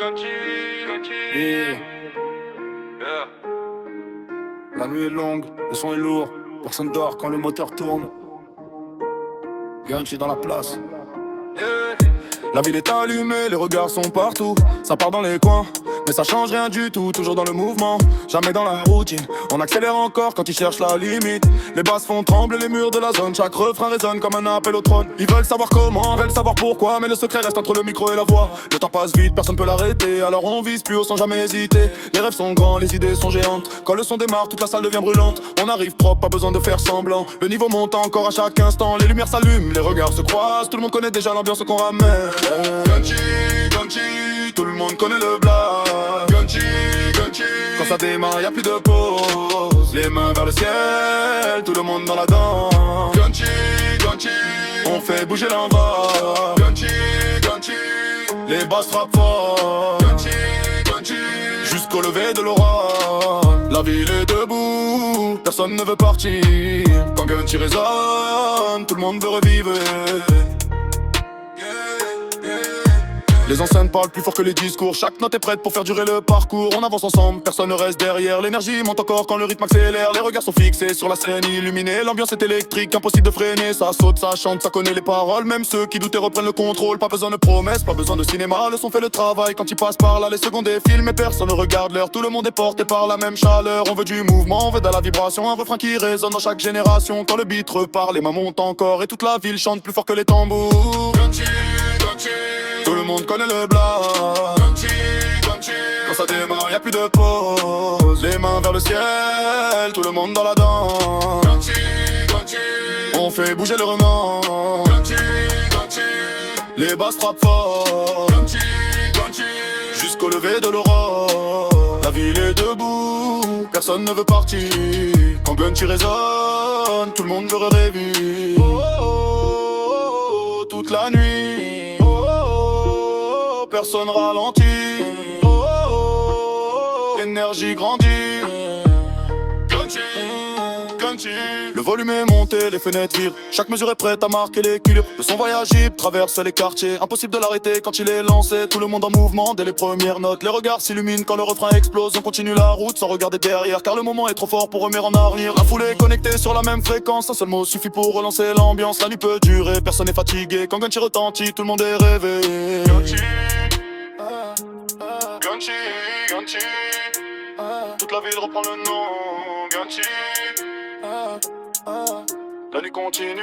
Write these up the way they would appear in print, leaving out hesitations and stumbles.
Yeah. La nuit est longue, le son est lourd. Personne dort quand le moteur tourne. Gunchy dans la place. La ville est allumée, les regards sont partout. Ça part dans les coins, mais ça change rien du tout. Toujours dans le mouvement, jamais dans la routine. On accélère encore quand ils cherchent la limite. Les basses font trembler les murs de la zone. Chaque refrain résonne comme un appel au trône. Ils veulent savoir comment, veulent savoir pourquoi, mais le secret reste entre le micro et la voix. Le temps passe vite, personne peut l'arrêter. Alors on vise plus haut sans jamais hésiter. Les rêves sont grands, les idées sont géantes. Quand le son démarre, toute la salle devient brûlante. On arrive propre, pas besoin de faire semblant. Le niveau monte encore à chaque instant. Les lumières s'allument, les regards se croisent. Tout le monde connaît déjà l'ambiance qu'on ramène. Gunchy, Gunchy, tout le monde connaît le blague. Gunchy, Gunchy, quand ça démarre y'a plus de pause. Les mains vers le ciel, tout le monde dans la danse. Gunchy, Gunchy, on fait bouger l'envoi. Gunchy, Gunchy, les basses frappent fort. Gunchy, Gunchy, jusqu'au lever de l'aurore. La ville est debout, personne ne veut partir. Quand Gunchy résonne, tout le monde veut revivre. Les enceintes parlent plus fort que les discours. Chaque note est prête pour faire durer le parcours. On avance ensemble, personne ne reste derrière. L'énergie monte encore quand le rythme accélère. Les regards sont fixés sur la scène illuminée. L'ambiance est électrique, impossible de freiner. Ça saute, ça chante, ça connaît les paroles. Même ceux qui doutaient reprennent le contrôle. Pas besoin de promesses, pas besoin de cinéma. Le son fait le travail quand il passe par là. Les secondes défilent mais personne ne regarde l'heure. Tout le monde est porté par la même chaleur. On veut du mouvement, on veut de la vibration. Un refrain qui résonne dans chaque génération. Quand le beat repart, les mains montent encore. Et toute la ville chante plus fort que les tambours. Gunchy, Gunchy, tout le monde connaît le blague. Gunchy, Gunchy, quand ça démarre y'a plus de pause. Les mains vers le ciel, tout le monde dans la danse. Gunchy, Gunchy, on fait bouger le remords. Gunchy, Gunchy, les basses frappent fort. Gunchy, Gunchy, jusqu'au lever de l'aurore. La ville est debout, personne ne veut partir. Quand Gunchy résonne, tout le monde veut rêver. Oh, oh, oh, toute la nuit. Personne ralentit, oh, oh, oh, l'énergie grandit. Gunchy, Gunchy, le volume est monté, les fenêtres vibrent. Chaque mesure est prête à marquer l'équilibre. Le son voyage libre traverse les quartiers. Impossible de l'arrêter quand il est lancé. Tout le monde en mouvement dès les premières notes. Les regards s'illuminent quand le refrain explose. On continue la route sans regarder derrière, car le moment est trop fort pour remettre en arrière. La foule est connectée sur la même fréquence. Un seul mot suffit pour relancer l'ambiance. La nuit peut durer, personne n'est fatigué. Quand Gunchy retentit, tout le monde est réveillé. Gunchy, Gunchy, Gunchy, toute la ville reprend le nom. Gunchy, la nuit continue,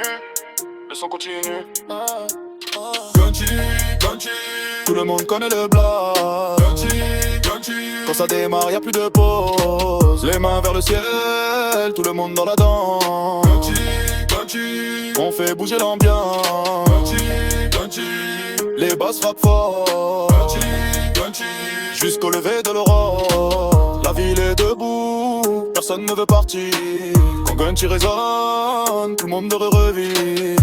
le son continue. Gunchy, Gunchy, tout le monde connaît le blague. Gunchy, Gunchy, quand ça démarre y'a plus de pause. Les mains vers le ciel, tout le monde dans la danse. Gunchy, Gunchy, on fait bouger l'ambiance. Gunchy, Gunchy, les basses frappent fort. Gunchy, Gunchy, jusqu'au lever de l'aurore. La ville est debout, personne ne veut partir. Quand Gunchy résonne, tout le monde veut revivre.